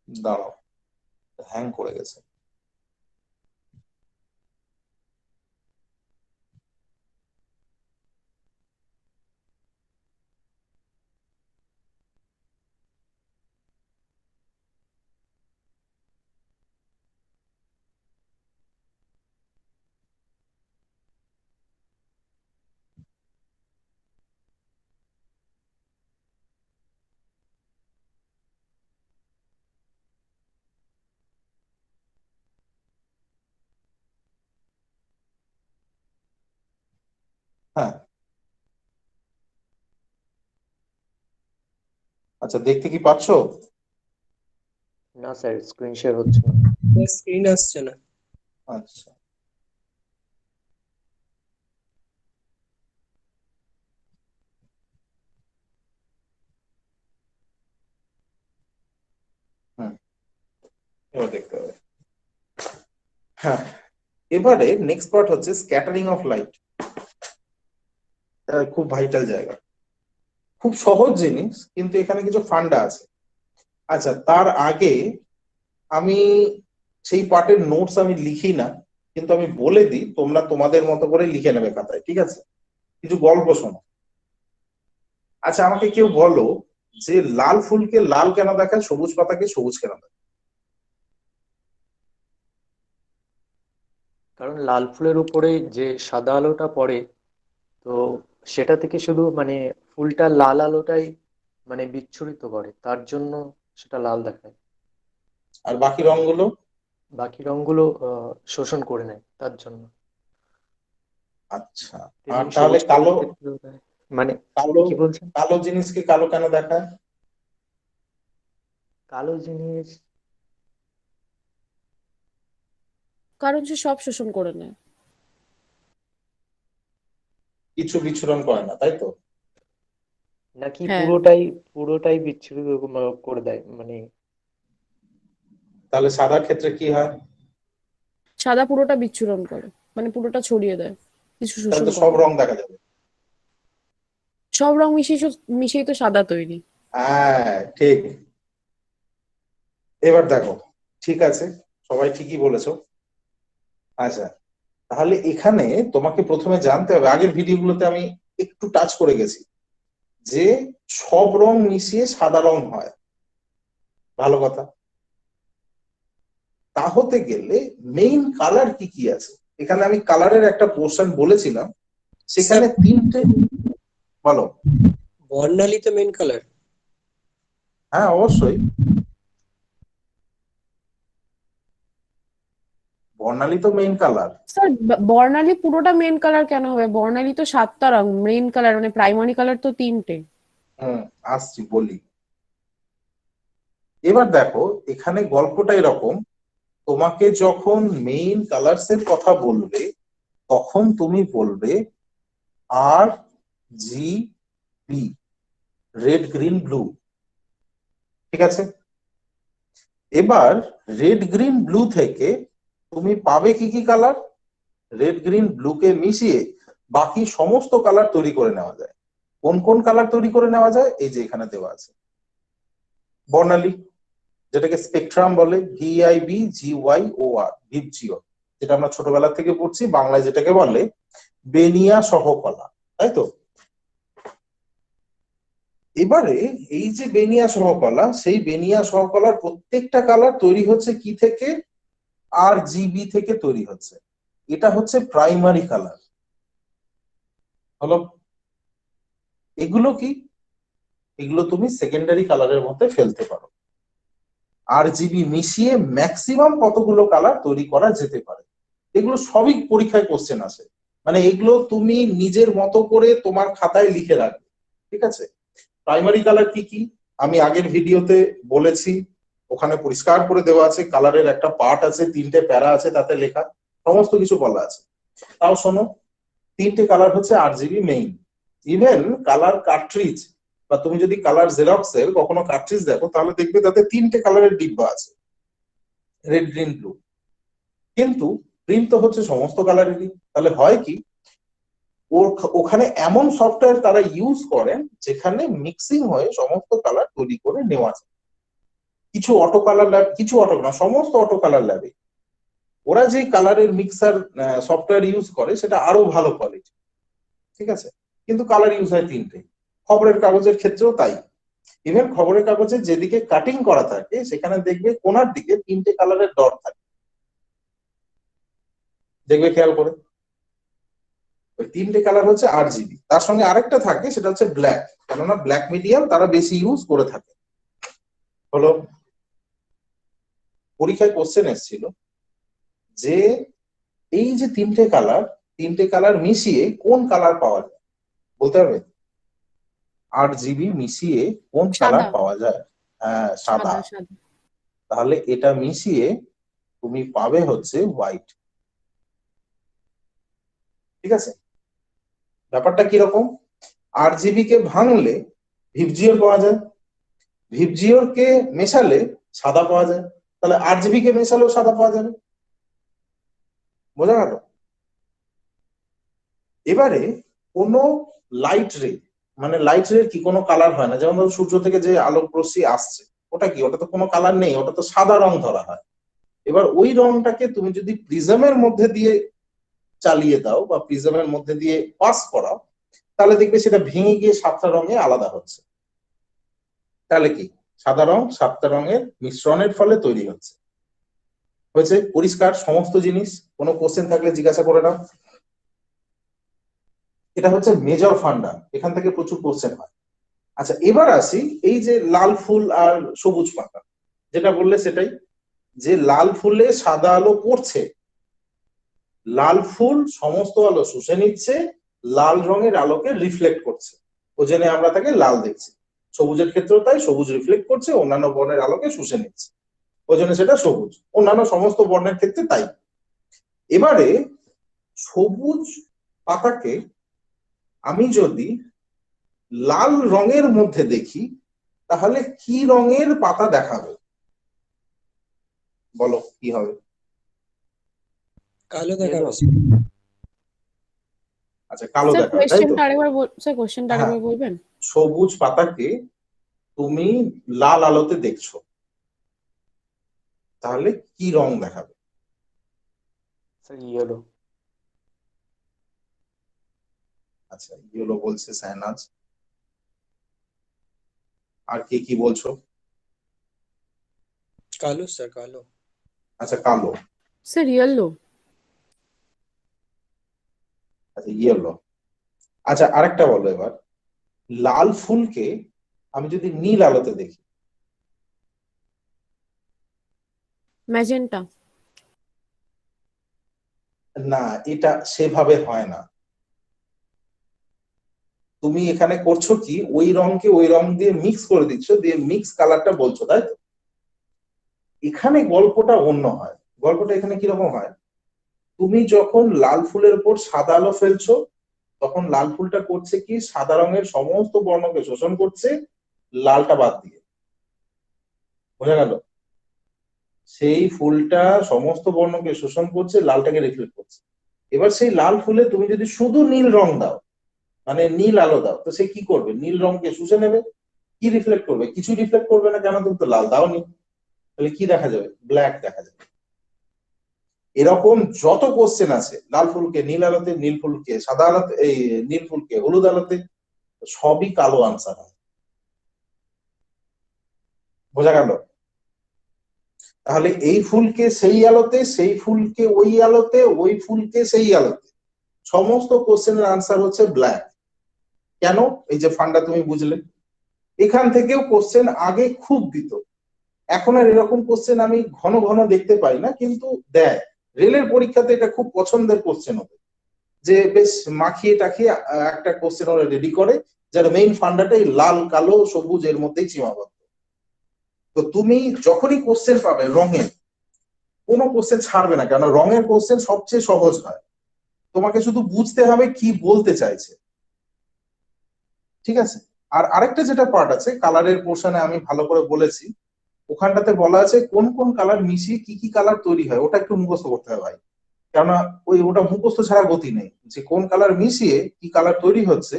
দাঁড়াও, হ্যাং করে গেছে। হ্যাঁ, আচ্ছা, দেখতে কি পাচ্ছো? না স্যার, স্ক্রিন শেয়ার হচ্ছে না। স্ক্রিন আসছে না। আচ্ছা, হুম, এবার দেখতে হবে। হ্যাঁ, এবারে নেক্সট পার্ট হচ্ছে স্ক্যাটারিং অফ লাইট। খুব ভাইটাল জায়গা, খুব সহজ জিনিস, কিন্তু এখানে কিছু ফান্ডা আছে। আচ্ছা, তার আগে আমি সেই পার্টের নোটস আমি লিখি না, কিন্তু আমি বলে দিই, তোমরা তোমাদের মতো করে লিখে নেবে খাতায়, ঠিক আছে? কিছু গল্প শোনো। আচ্ছা, আমাকে কেউ বলো যে লাল ফুলকে লাল কেন দেখায়, সবুজ পাতাকে সবুজ কেন দেখায়? কারণ লাল ফুলের উপরে যে সাদা আলোটা পড়ে, তো সেটা থেকে শুধু মানে ফুলটা লাল আলোটাই মানে বিচ্ছুরিত করে, তার জন্য সেটা লাল দেখায়। আর বাকি রংগুলো? বাকি রংগুলো শোষণ করে নেয়, তার জন্য। আচ্ছা, আর তেমনি তাহলে সবুজ কালো? পাতার ক্ষেত্রেও তাই। মানে কালো, কি বলছেন? কালো জিনিসকে কালো কেন দেখায়? কালো জিনিস কারণ সে সব শোষণ করে নেয়। কিছু বিচ্ছুরণ করে না, তাই তো? নাকি হ্যাঁ, পুরোটাই পুরোটাই বিচ্ছুরিত করে দেয় মানে? তাহলে সাদার ক্ষেত্রে কি হয়? সাদা পুরোটা বিচ্ছুরণ করে, মানে পুরোটা ছড়িয়ে দেয়, কিছু তাহলে শোষণ তো করে সব না। রং দেখা যাবে। সব রং মিশিয়েই তো সাদা তৈরি। হ্যাঁ, ঠিক। এবার দেখো, ঠিক আছে, সবাই ঠিকই বলেছো। আচ্ছা, তাহলে এখানে তোমাকে প্রথমে জানতে হবে, আগের ভিডিওগুলোতে আমি একটু টাচ করে গেছি, যে সব রং মিশিয়ে সাদা রং হয়, ভালো কথা। তা হতে গেলে মেইন কালার কি কি আছে? এখানে আমি কালারের একটা পোর্শন বলেছিলাম, সেখানে তিনটে। বলো। বর্ণালী তো মেন কালার। হ্যাঁ, অবশ্যই বর্ণালী তো মেইন কালার। স্যার, বর্ণালী পুরোটা মেন কালার কেন হবে? বর্ণালী তো 7টা রং, মেন কালার মানে প্রাইমারি কালার তো 3টে। হুম, আসছি বলি। এবার দেখো, এখানে গল্পটা এরকম, তোমাকে যখন মেইন কালার্স এর কথা বলবে, তখন তুমি বলবে R G B, red green blue, ঠিক আছে? এবার রেড গ্রিন ব্লু থেকে তুমি পাবে কি কি কালার? রেড গ্রিন ব্লু কে মিশিয়ে বাকি সমস্ত কালার তৈরি করে নেওয়া যায়। কোন কোন কালার তৈরি করে নেওয়া যায়? এই যে এখানে দেওয়া আছে। বর্ণালী, যেটাকে স্পেকট্রাম বলে, VIBGYOR, ভিবজিও, যেটা আমরা ছোটবেলা থেকে পড়ছি, বাংলায় যেটাকে বলে বেনিয়া সহকলা, তাই তো? এবারে এই যে বেনিয়া সহকলা, সেই বেনিয়া সহকলার প্রত্যেকটা কালার তৈরি হচ্ছে কি থেকে? RGB থেকে তৈরি হচ্ছে। এটা হচ্ছে প্রাইমারি কালার। হলো। এগুলো কি? এগুলো তুমি সেকেন্ডারি কালারের মধ্যে ফেলতে পারো। RGB মিশিয়ে ম্যাক্সিমাম কতগুলো কালার তৈরি করা যেতে পারে? এগুলো সবই পরীক্ষায় কোশ্চেন আসে, মানে এগুলো তুমি নিজের মতো করে তোমার খাতায় লিখে রাখবে, ঠিক আছে? প্রাইমারি কালার কি কি আমি আগের ভিডিওতে বলেছি, ওখানে পরিষ্কার করে দেওয়া আছে, কালারের একটা পার্ট আছে, 3টে প্যারা আছে, তাতে লেখা সমস্ত কিছু বলা আছে। তাও শোনো, 3টে কালার হচ্ছে RGB main. Even colour cartridge, বা তুমি যদি কালার জেরক্স এর কখনো কার্ট্রিজ দেখো, তাহলে দেখবে তাতে 3টে কালারের ডিব্বা আছে, রেড গ্রিন ব্লু। কিন্তু প্রিন্ট তো হচ্ছে সমস্ত কালারেরই। তাহলে হয় কি, ওখানে এমন সফটওয়্যার তারা ইউজ করেন যেখানে মিক্সিং হয়ে সমস্ত কালার তৈরি করে নেওয়া যায়। কিছু অটো কালার ল্যাব, কিছু অটো না, সমস্ত অটো কালার ল্যাবে ওরা যে কালারের মিক্সার সফটওয়্যার ইউজ করে সেটা আরো ভালো কোয়ালিটি, ঠিক আছে, কিন্তু কালার ইউজ হয় তিনটে। খবরের কাগজের ক্ষেত্রেও তাই, ইভেন খবরের কাগজের যেদিকে কাটিং করা থাকে সেখানে দেখবে কোনার দিকে তিনটে কালারের ডট থাকে, দেখবে খেয়াল করে। ওই তিনটে কালার হচ্ছে RGB, তার সঙ্গে আরেকটা থাকে সেটা হচ্ছে ব্ল্যাক, কেননা ব্ল্যাক মিডিয়াম তারা বেশি ইউজ করে থাকে। হলো, পরীক্ষায় কোশ্চেন এসেছিল যে এই যে তিনটে কালার মিশিয়ে কোন কালার পাওয়া যায়, বলতে হবে? RGB মিশিয়ে কোন কালার সাদা। পাওয়া যায়? হ্যাঁ, সাদা। সাদা সাদা। তাহলে এটা মিশিয়ে তুমি পাবে হচ্ছে হোয়াইট, ঠিক আছে। ব্যাপারটা কিরকম? RGB কে ভাঙলে ভিপজিওর পাওয়া যায়, ভিপজিওর কে মেশালে সাদা পাওয়া যায়, তাহলে RGB কে মেশালেও সাদা পাওয়া যাবে। বোঝা গেল? এবারে কোনো লাইট রে, মানে লাইট রে কি কোনো কালার হয় না, যেমন ধরো সূর্য থেকে যে আলোক রশ্মি আসছে ওটা কি, ওটা তো কোনো কালার নেই, ওটা তো সাদা রং ধরা হয়। এবার ওই রংটাকে তুমি যদি প্রিজমের মধ্যে দিয়ে চালিয়ে দাও বা প্রিজমের মধ্যে দিয়ে পাস করাও, তাহলে দেখবে সেটা ভেঙে গিয়ে সাতটা রঙে আলাদা হচ্ছে। তাহলে কি, সাদা রং সাতটা রঙের মিশ্রণের ফলে তৈরি হচ্ছে। হয়েছে পরিষ্কার সমস্ত জিনিস? কোনো কোশ্চেন থাকলে জিজ্ঞাসা করে নাও। এটা হচ্ছে মেজর ফান্ডা, এখান থেকে প্রচুর কোশ্চেন হয়। আচ্ছা, এবার আসি এই যে লাল ফুল আর সবুজ পাতা, যেটা বললে সেটাই, যে লাল ফুলে সাদা আলো পড়ছে, লাল ফুল সমস্ত আলো শুষে নিচ্ছে, লাল রঙের আলোকে রিফ্লেক্ট করছে, ও জন্য আমরা তাকে লাল দেখছি। সবুজের ক্ষেত্রেও তাই, সবুজ রিফ্লেক্ট করছে, অন্যান্য বর্ণের আলোকে শুষে নিচ্ছে, ওই জন্য সেটা সবুজ। অন্যান্য সমস্ত বর্ণের ক্ষেত্রে তাই। এবারে সবুজ পাতাকে আমি যদি লাল রঙের মধ্যে দেখি তাহলে কি রঙের পাতা দেখাবে? বলো কি হবে? কালো দেখাবে। আচ্ছা, কালো স্যার দেখাবে, তাই তো? কোশ্চেনটা হ্যাঁ, আরেকবার বলবেন? সবুজ পাতাকে তুমি লাল আলোতে দেখছো, তাহলে কি রং দেখাবে? Sir yellow. আচ্ছা, ইয়েলো বলছে শাহনাজ। আর কে কি বলছো? কালো স্যার, কালো। আচ্ছা, কালো। Sir yellow. আচ্ছা, ইয়েলো। আচ্ছা, আরেকটা বলো এবার, লাল ফুলকে আমি যদি নীল আলোতে দেখি? ম্যাজেন্টা। না, এটা সেভাবে হয় না। তুমি এখানে করছো কি, ওই রংকে ওই রং দিয়ে মিক্স করে দিচ্ছ, দিয়ে মিক্স কালারটা বলছো, তাই তো? এখানে গল্পটা অন্য হয়। গল্পটা এখানে কিরকম হয়, তুমি যখন লাল ফুলের উপর সাদা আলো ফেলছো তখন লাল ফুলটা করছে কি, সাদা রঙের সমস্ত বর্ণকে শোষণ করছে, লালটা বাদ দিয়ে। বোঝা গেল? সেই ফুলটা সমস্ত বর্ণকে শোষণ করছে, লালটাকে রিফ্লেক্ট করছে। এবার সেই লাল ফুলে তুমি যদি শুধু নীল রং দাও, মানে নীল আলো দাও, তো সে কি করবে? নীল রংকে শুষে নেবে। কি রিফ্লেক্ট করবে? কিছু রিফ্লেক্ট করবে না, কেন? তুমি তো লাল দাওনি। তাহলে কি দেখা যাবে? ব্ল্যাক দেখা যাবে। এরকম যত কোশ্চেন আছে, লাল ফুলকে নীল আলোতে, নীল ফুলকে সাদা আলোতে, এই নীল ফুলকে হলুদ আলোতে, সবই কালো আনসার হয়। বোঝা গেল? তাহলে এই ফুলকে সেই আলোতে, সেই ফুলকে ওই আলোতে, ওই ফুলকে সেই আলোতে, সমস্ত কোশ্চেনের আনসার হচ্ছে ব্ল্যাক। কেন? এই যে ফান্ডা তুমি বুঝলে। এখান থেকেও কোশ্চেন আগে খুব দিত, এখন আর এরকম কোশ্চেন আমি ঘন ঘন দেখতে পাই না, কিন্তু দেয়। রেলের পরীক্ষাতে এটা খুব পছন্দের কোশ্চেন হবে, যে বেশ মাখিয়ে টাখিয়ে একটা কোশ্চেন ওরা রেডি করে, যার মেইন ফান্ডাটাই লাল কালো সবুজ এর মধ্যেই সীমাবদ্ধ। তো তুমি যখনই কোশ্চেন পাবে রঙের, কোনো কোশ্চেন ছাড়বে না, কেন রঙের কোশ্চেন সবচেয়ে সহজ হয়। তোমাকে শুধু বুঝতে হবে কি বলতে চাইছে, ঠিক আছে? আর আরেকটা যেটা পার্ট আছে কালারের পোর্শনে, আমি ভালো করে বলেছি, ওখানটাতে বলা আছে কোন কোন কালার মিশিয়ে কি কি কালার তৈরি হয়, ওটা একটু মুখস্থ করতে হবে ভাই। কেননা ওটা মুখস্থ ছাড়া গতি নেই, যে কোন কালার মিশিয়ে কি কালার তৈরি হচ্ছে,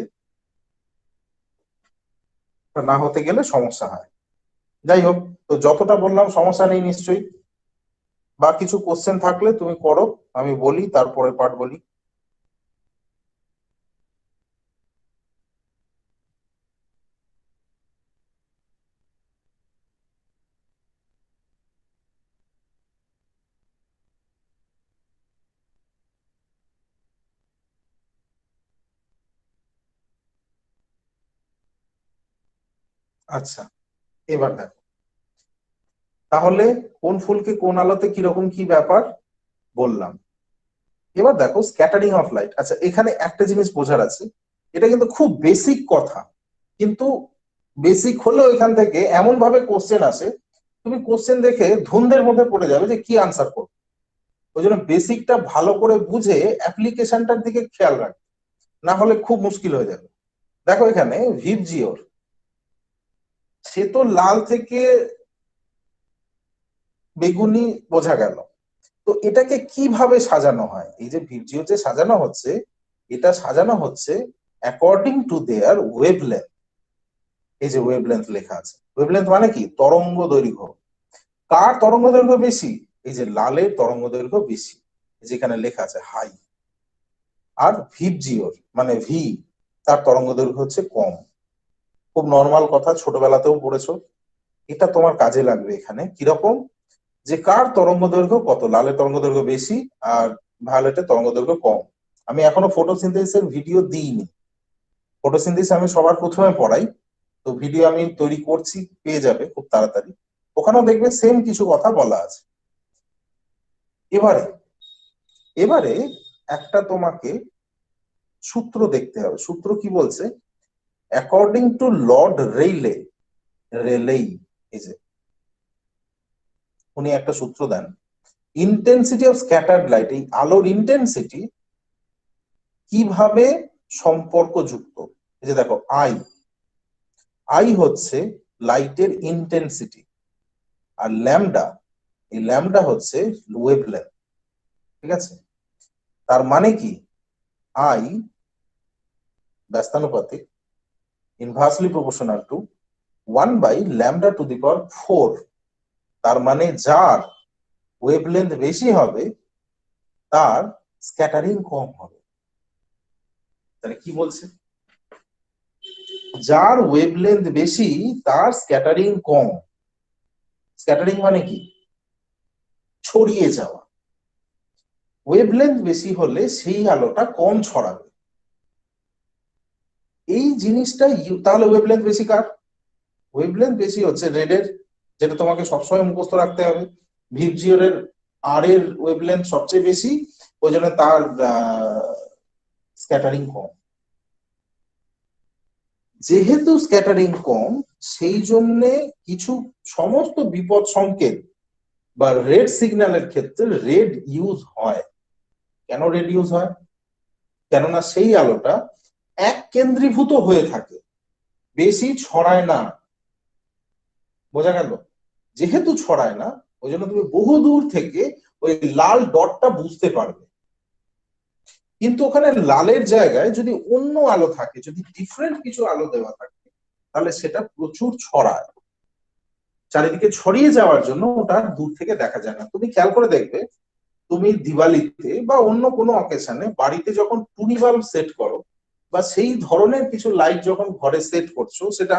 না হতে গেলে সমস্যা হয়। যাই হোক, তো যতটা বললাম সমস্যা নেই নিশ্চয়ই, বা কিছু কোশ্চেন থাকলে তুমি করো, আমি বলি তারপরে পার্ট বলি। আচ্ছা, এবার দেখো তাহলে কোন ফুলকে কোন আলোতে কিরকম কি ব্যাপার বললাম। এবার দেখো স্ক্যাটারিং অফ লাইট। আচ্ছা, এখানে একটা জিনিস বোঝার আছে, এটা কিন্তু খুব বেসিক কথা, কিন্তু বেসিক হলেও এখান থেকে এমন ভাবে কোশ্চেন আসে, তুমি কোশ্চেন দেখে ধুন্ধের মধ্যে পড়ে যাবে যে কি আনসার করবে। ওই জন্য বেসিকটা ভালো করে বুঝে অ্যাপ্লিকেশনটার দিকে খেয়াল রাখবে, না হলে খুব মুশকিল হয়ে যাবে। দেখো এখানে ভিবজিওর, সে তো লাল থেকে বেগুনি বোঝা গেল, তো এটাকে কিভাবে সাজানো হয়? এই যে ভিবজিও যে সাজানো হচ্ছে, এটা সাজানো হচ্ছে অ্যাকর্ডিং টু দেয়ার ওয়েভলেন্থ। এই যে ওয়েভলেন্থ লেখা আছে, ওয়েভলেন্থ মানে কি? তরঙ্গ দৈর্ঘ্য। কার তরঙ্গ দৈর্ঘ্য বেশি? এই যে লালের তরঙ্গ দৈর্ঘ্য বেশি, যেখানে লেখা আছে হাই। আর ভিবজিওর মানে ভি, তার তরঙ্গ দৈর্ঘ্য হচ্ছে কম। খুব নর্মাল কথা, ছোটবেলাতেও পড়েছো। এটা তোমার কাজে লাগবে এখানে। কিরকম? যে কার তরঙ্গ দৈর্ঘ্য কত, লালের তরঙ্গ দৈর্ঘ্য বেশি আর ভায়োলেটের তরঙ্গ দৈর্ঘ্য কম। আমি এখনো ফটোসিনথেসিসের ভিডিও দিইনি, ফটোসিনথেসিস আমি সবার প্রথমে পড়াই, তো ভিডিও আমি তৈরি করছি, পেয়ে যাবে খুব তাড়াতাড়ি। ওখানেও দেখবে সেম কিছু কথা বলা আছে। এবারে এবারে একটা তোমাকে সূত্র দেখতে হবে। সূত্র কি বলছে? অ্যাকর্ডিং টু লর্ড রেইলে, রেলেই, এই যে উনি একটা সূত্র দেন, ইন্টেন্সিটি অফ স্ক্যাটার্ড লাইট, এই আলোর ইন্টেন্সিটি কিভাবে সম্পর্কযুক্ত। এই যে দেখো আই, আই হচ্ছে লাইটের ইন্টেন্সিটি, আর ল্যামডা, এই ল্যামডা হচ্ছে ওয়েভলেন্থ। ঠিক আছে? তার মানে কি? আই ব্যস্তানুপাতিক, ইনভার্সলি প্রপোর্শনাল টু 1/λ⁴। তার মানে যার ওয়েভলেন্থ বেশি হবে তার স্ক্যাটারিং কম হবে। তাহলে কি বলছে? যার ওয়েভলেন্থ বেশি তার স্ক্যাটারিং কম। স্ক্যাটারিং মানে কি? ছড়িয়ে যাওয়া। ওয়েভলেন্থ বেশি হলে সেই আলোটা কম ছড়াবে। এই জিনিসটা তাহলে ওয়েভলেন্থ বেশি কার? ওয়েভলেন্থ বেশি হচ্ছে রেডের, যেটা তোমাকে সবসময় মুখস্থ রাখতে হবে। ভিবজিওর এর আর এর ওয়েভলেন্থ সবচেয়ে বেশি, ওই জন্য তার স্ক্যাটারিং কম। যেহেতু স্ক্যাটারিং কম, সেই জন্য কিছু সমস্ত বিপদ সংকেত বা রেড সিগন্যালের ক্ষেত্রে রেড ইউজ হয়। কেন রেড ইউজ হয়? কেননা সেই আলোটা এক কেন্দ্রীভূত হয়ে থাকে, বেশি ছড়ায় না। বোঝা গেল? যেহেতু ছড়ায় না, ওই জন্য তুমি বহু দূর থেকে ওই লাল ডটটা বুঝতে পারবে। কিন্তু ওখানে লালের জায়গায় যদি অন্য আলো থাকে, যদি ডিফারেন্ট কিছু আলো দেওয়া থাকে, তাহলে সেটা প্রচুর ছড়ায়। চারিদিকে ছড়িয়ে যাওয়ার জন্য ওটা দূর থেকে দেখা যায় না। তুমি খেয়াল করে দেখবে, তুমি দিওয়ালিতে বা অন্য কোনো অকেশনে বাড়িতে যখন টুনি বাল্ব সেট করো, বা সেই ধরনের কিছু লাইট যখন ঘরে সেট করছো, সেটা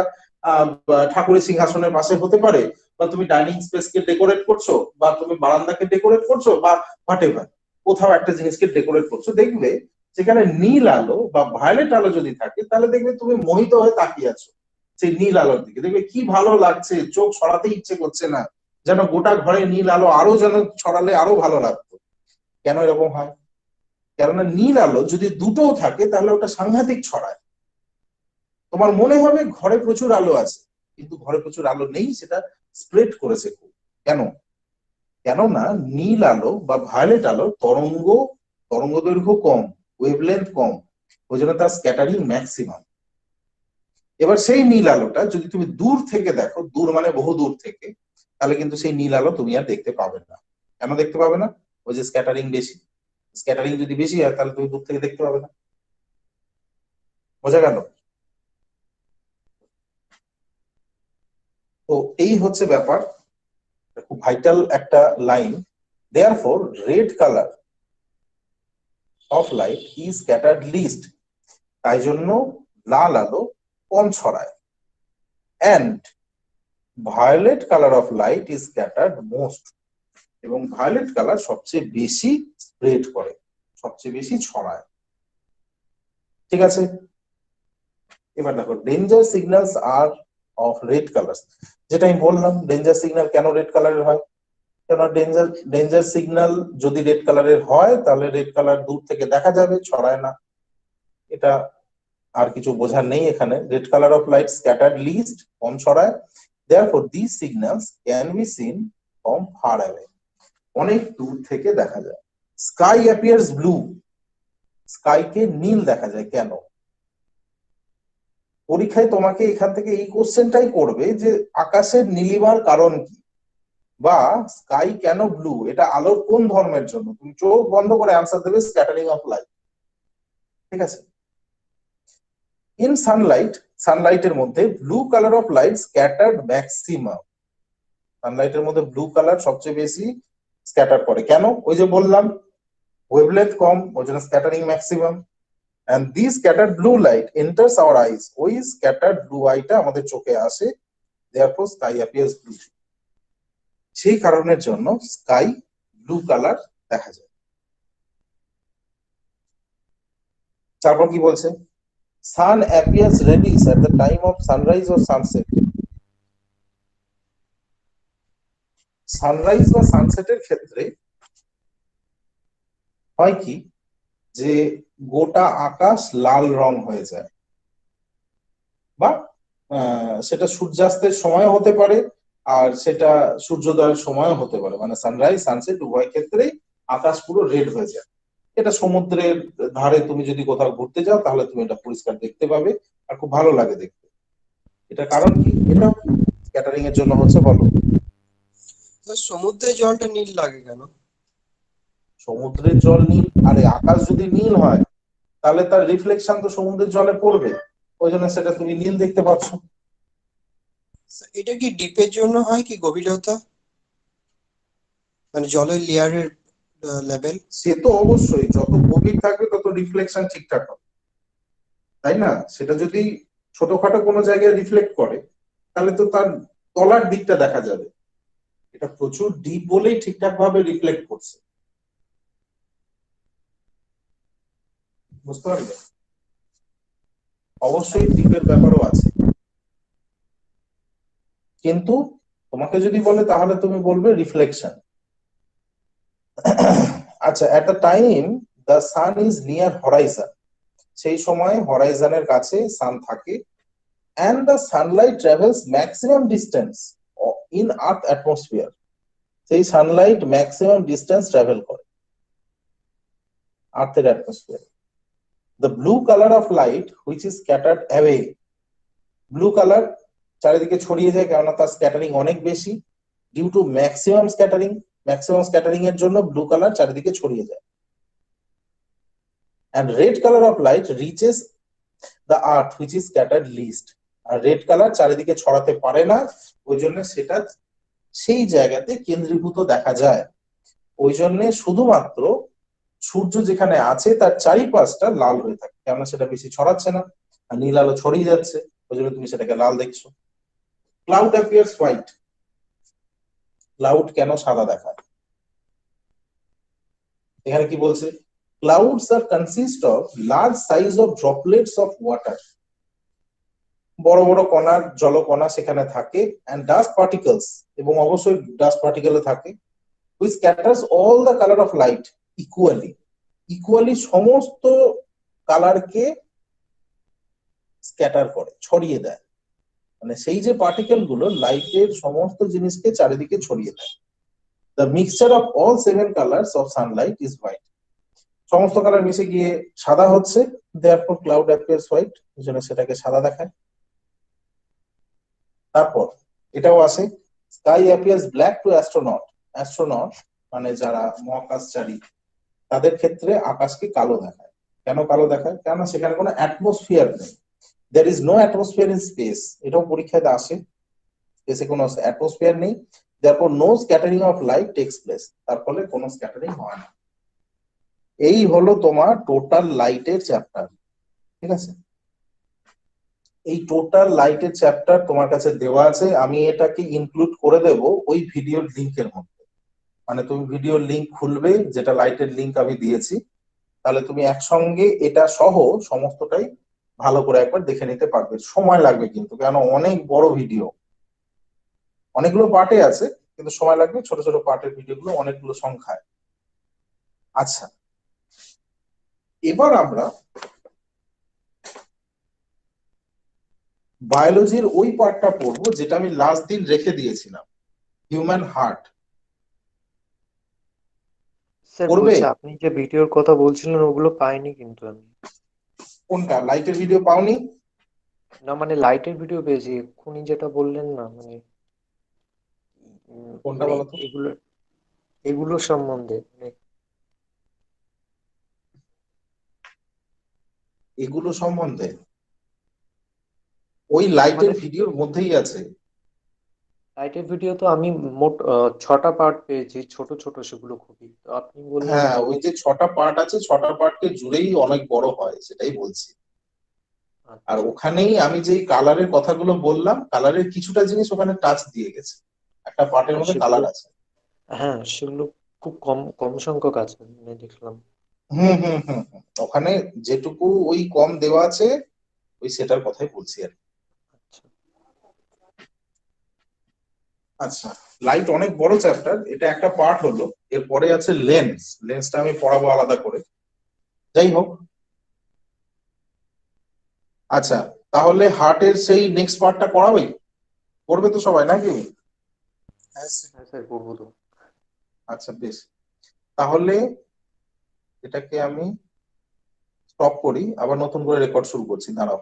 ঠাকুরের সিংহাসনের পাশে হতে পারে, বা তুমি ডাইনিং স্পেসকে ডেকোরেট করছো, বা তুমি বারান্দাকে ডেকোরেট করছো, বা হোয়াটএভার কোথাও একটা জিনিসকে ডেকোরেট করছো, দেখবে সেখানে নীল আলো বা ভায়োলেট আলো যদি থাকে, তাহলে দেখবে তুমি মোহিত হয়ে তাকিয়ে আছো সেই নীল আলোর দিকে। দেখবে কি ভালো লাগছে, চোখ সরাতে ইচ্ছে করছে না, যেন গোটা ঘরে নীল আলো আরো যেন ছড়ালে আরো ভালো লাগতো। কেন এরকম হয়? কেননা নীল আলো যদি দুটোও থাকে তাহলে ওটা সাংঘাতিক ছড়ায়। তোমার মনে হবে ঘরে প্রচুর আলো আছে, কিন্তু ঘরে প্রচুর আলো নেই, সেটা স্প্রেড করেছে খুব। কেন? কেননা নীল আলো বা ভায়োলেট আলো তরঙ্গ দৈর্ঘ্য কম, ওয়েভলেন্থ কম, ওই জন্য তার স্ক্যাটারিং ম্যাক্সিমাম। এবার সেই নীল আলোটা যদি তুমি দূর থেকে দেখো, দূর মানে বহু দূর থেকে, তাহলে কিন্তু সেই নীল আলো তুমি আর দেখতে পাবে না। কেন দেখতে পাবে না? ওই যে স্ক্যাটারিং বেশি। স্ক্যাটারিং যদি বেশি হয় তাহলে তুমি দূর থেকে দেখতে পাবে না। বোঝা গেল? তো এই হচ্ছে ব্যাপার, খুব ভাইটাল একটা line. Therefore red colour of light is scattered least, তাই জন্য লাল আলো কম ছড়ায়। And violet colour of light is scattered most, এবং ভায়োলেট কালার সবচেয়ে বেশি স্প্রেড করে, সবচেয়ে বেশি ছড়ায়। ঠিক আছে, এবার দেখো danger signals are of red colour. যেটা আমি বললাম, ডেঞ্জার সিগন্যাল কেন রেড কালারের হয়, কেন ডেঞ্জার সিগন্যাল যদি রেড কালারের হয় তাহলে রেড কালার দূর থেকে দেখা যাবে, ছড়ায় না। এটা আর কিছু বোঝার নেই এখানে। Red colour of light scattered least, কম ছড়ায়। Therefore this signals can be seen from far away, অনেক দূর থেকে দেখা যায়। স্কাই অ্যাপিয়ার্স ব্লু, স্কাইকে নীল দেখা যায় কেন? পরীক্ষায় তোমাকে এখান থেকে এই কোশ্চেনটাই করবে যে আকাশের নীলিমার কারণ কি, বা স্কাই কেন ব্লু, এটা আলোর কোন ধর্মের জন্য। তুমি চোখ বন্ধ করে অ্যান্সার দেবে স্ক্যাটারিং অফ লাইট। ঠিক আছে, ইন সানলাইট, সানলাইটের মধ্যে blue colour of light scattered maximum, সানলাইটের মধ্যে ব্লু কালার সবচেয়ে বেশি স্ক্যাটার করে কেন? ওই যে বললাম ওয়েভলেন্থ কম, ওই জন্য scattering maximum. and this scattered blue light enters our eyes, ওই scattered blue টা আমাদের চোখে আসে, therefore sky appears blue, সেই কারণের জন্য স্কাই ব্লু কালার দেখা যায়। তারপর কি বলছে, sun appears reddish at the time of sunrise or sunset, sunrise বা সানসেটের ক্ষেত্রে হয় কি যে গোটা আকাশ লাল রং হয়ে যায়, বা সেটা সূর্যাস্তের সময় হতে পারে আর সেটা সূর্যোদয়ের সময় হতে পারে, মানে সানরাইজ সানসেট উভয় ক্ষেত্রেই আকাশ পুরো রেড হয়ে যায়। এটা সমুদ্রের ধারে তুমি যদি কোথাও ঘুরতে যাও তাহলে তুমি এটা পরিষ্কার দেখতে পাবে আর খুব ভালো লাগে দেখতে। এটা কারণ কি, এটা স্ক্যাটারিং এর জন্য হচ্ছে, বলো। সমুদ্রের জলটা নীল লাগে কেন? সমুদ্রের জল নীল, আরে আকাশ যদি নীল হয় তাহলে তার রিফ্লেকশন তো সমুদ্রের জলে পড়বে, ওই জন্য সেটা তুমি নীল দেখতে পাচ্ছ। এটা কি ডিপের জন্য হয় কি গভীরতা, মানে জলের লেয়ারের লেভেল? সে তো অবশ্যই, যত গভীর থাকবে তত রিফ্লেকশন ঠিকঠাক হবে, তাই না? সেটা যদি ছোটখাটো কোনো জায়গায় রিফ্লেক্ট করে তাহলে তো তার তলার দিকটা দেখা যাবে। এটা প্রচুর ডিপ বলেই ঠিকঠাক ভাবে রিফ্লেক্ট করছে, বুঝতে পারলে? অবশ্যই ডিপের ব্যাপারও আছে, কিন্তু তোমাকে যদি বলে তাহলে তুমি বলবে রিফ্লেকশন। আচ্ছা, at the time the sun is near Horizon, সেই সময় হরাইজনের কাছে সান থাকে। and the sunlight travels maximum distance in earth atmosphere, সেই সানলাইট ম্যাক্সিমাম ডিস্টেন্স ট্রাভেল করে আর্থের atmosphere. the blue color of light which is scattered away, blue colour চারিদিকে ছড়িয়ে যায় কেননা তার স্ক্যাটারিং অনেক বেশি, due to maximum scattering, maximum scattering এর জন্য ব্লু কালার চারিদিকে ছড়িয়ে যায়। and red color of light reaches the earth which is scattered least, আর রেড কালার চারিদিকে ছড়াতে পারে না, ওই জন্য সেটা সেই জায়গাতে কেন্দ্রীভূত দেখা যায়। ওই জন্য শুধুমাত্র সূর্য যেখানে আছে তার চারিপাশটা লাল হয়ে থাকে, কেননা সেটা বেশি ছড়াচ্ছে না আর নীল আলো ছড়িয়ে যাচ্ছে, ওই জন্য তুমি সেটাকে লাল দেখছো। ক্লাউড অ্যাপিয়ার্স হোয়াইট, ক্লাউড কেন সাদা দেখায়? এখানে কি বলছে, clouds are consist of large size of droplets of water, বড় বড় কণার জলকণা সেখানে থাকে, and dust particles, এবং অবশ্যই ডাস্ট পার্টিকেলও থাকে, which scatters all the color of light equally, equally সমস্ত কালারকে স্ক্যাটার করে, ছড়িয়ে দেয়, মানে সেই যে পার্টিকেল গুলো লাইটের সমস্ত জিনিসকে চারিদিকে ছড়িয়ে দেয়। the mixture of all 7 colors of sunlight is white, সমস্ত কালার মিশে গিয়ে সাদা হচ্ছে, therefore cloud appears white, এই জন্য সেটাকে সাদা দেখায়। তারপর এটাও আছে, sky appears black to astronaut, astronaut মানে যারা মহাকাশচারী তাদের ক্ষেত্রে আকাশকে কালো দেখায়। কেন কালো দেখায়? কেননা সেখানে কোনো অ্যাটমসফিয়ার নেই, there is no atmosphere in space, এটাও পরীক্ষায় আসে। স্পেসে কোনো অ্যাটমসফিয়ার নেই, therefore no scattering of light takes place, তার ফলে কোনো স্ক্যাটারিং হয় না। এই হলো তোমার টোটাল লাইটের চ্যাপ্টার, ঠিক আছে? এই টোটাল লাইটের চ্যাপ্টার তোমার কাছে দেওয়া আছে, আমি এটাকে ইনক্লুড করে দেব ওই ভিডিওর লিংকের মধ্যে। মানে তুমি ভিডিওর লিংক খুলবে, যেটা লাইটের লিংক আমি দিয়েছি, তাহলে তুমি একসঙ্গে এটা সহ সমস্তটাই ভালো করে একবার দেখে নিতে পারবে। সময় লাগবে কিন্তু, কেন অনেক বড় ভিডিও, অনেকগুলো পার্টে আছে, কিন্তু সময় লাগবে, ছোট ছোট পার্টের ভিডিওগুলো অনেকগুলো সংখ্যায়। আচ্ছা, এবার আমরা বায়োলজির ওই পার্টটা পড়বো যেটা আমি লাস্ট দিন রেখে দিয়েছিলাম, হিউম্যান হার্ট। স্যার পড়বে? বলছি, আপনি যে ভিডিওর কথা বলছিলেন ওগুলো পাইনি কিন্তু আমি। কোনটা লাইটের ভিডিও পাওনি? না মানে লাইটের ভিডিও পেয়েছি, এক্ষুনি যেটা বললেন না মানে কোনটা মানে বলো তো? এগুলো এগুলো সম্বন্ধে মানে এগুলো সম্বন্ধে ওই লাইটের মানে ভিডিওর মধ্যেই আছে। লাইটের ভিডিও তো আমি মোট 6টা পার্ট পেয়েছি, ছোট ছোট সেগুলো খুবই, তো আপনি বললেন হ্যাঁ, বড়। ওই যে 6টা পার্ট আছে, 6টা পার্টকে জুড়েই অনেক বড় হয়, সেটাই বলছি। আর আচ্ছা ওখানেই আমি যেই কালারের কথাগুলো বললাম, কালারের কিছুটা জিনিস ওখানে টাচ দিয়ে গেছে, একটা পার্টের হ্যাঁ মধ্যে সেগুলো, কালার আছে। হ্যাঁ সেগুলো খুব কম কম সংখ্যক আছে মানে দেখলাম। হুম হুম হুম হুম। ওখানে যেটুকু ওই কম দেওয়া আছে, ওই সেটার কথাই বলছি আর কি। আচ্ছা আচ্ছা, লাইট অনেক বড় চ্যাপ্টার, এটা একটা পার্ট হলো। এরপরে আছে লেন্স, লেন্সটা আমি পড়াবো আলাদা করে, যাই হোক। আচ্ছা, তাহলে হার্টের সেই নেক্সট পার্টটা করাবে, করবে তো সবাই নাকি? হ্যাঁ স্যার। হ্যাঁ স্যার করবো তো। আচ্ছা বেশ, তাহলে এটাকে আমি স্টপ করি, আবার নতুন করে রেকর্ড শুরু করছি, দাঁড়াও।